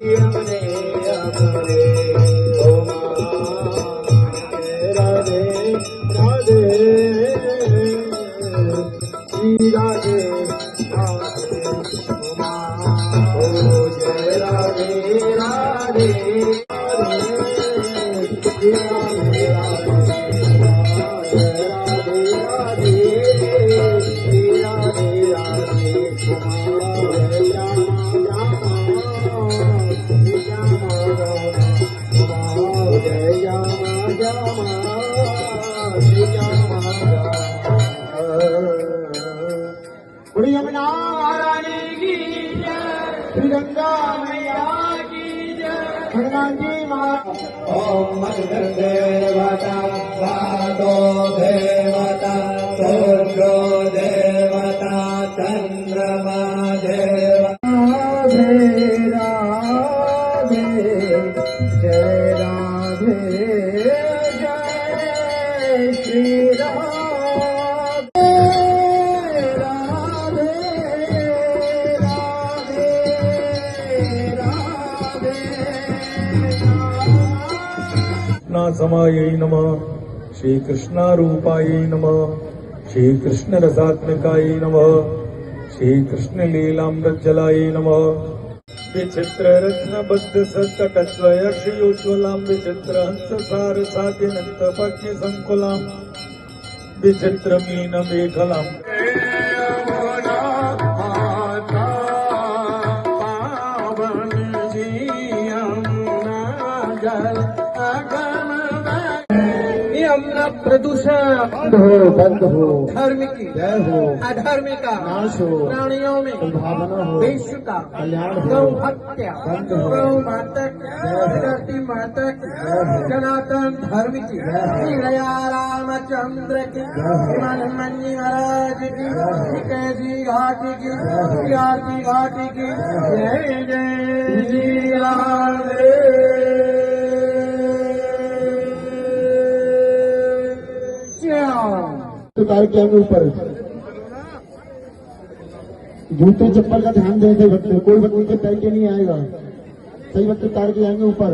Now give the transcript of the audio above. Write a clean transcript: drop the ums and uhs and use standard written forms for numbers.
हमने अपने ओ राधे राधे श्री राधे राधे ओ जय राधे राधे श्री राधे राधे राधे राधे श्री राधे राधे जय श्री यमुना महारानी की जय, श्री गंगा मैया की जय, हनुमान जी महाराज। ओम मधुर देवता वादो देवता सूर्यो देवता चंद्रमा देवता राधे राधे जय राधे जय श्री राधे समायै नमः, श्री कृष्ण रूपायै नमः, श्री कृष्ण रसात्मकायै नमः, श्री कृष्ण लीलामृत जलायै नमः। विचित्र रत्नबद्ध सत्कटस्वयक्षयोज्वलां विचित्र हंस सार सातिनंत पक्षि संकुलां विचित्र मीन मेखलां प्रदूषण बंद हो, धर्म की जय हो, अधर्म का नाश हो, प्राणियों में भावना हो, विश्व का कल्याण हो, गौ हत्या बंद हो, गौ माता की धरती माता की सनातन धर्म की श्रीया रामचंद्र की हनुमान महाराज की कैसी घाटी की आरती घाटी की जय जय श्री राधे। तार के आगे ऊपर जूते चप्पल का ध्यान देते वक्त कोई वक्त नीचे पैर के नहीं आएगा, सही वक्त तार के आगे ऊपर।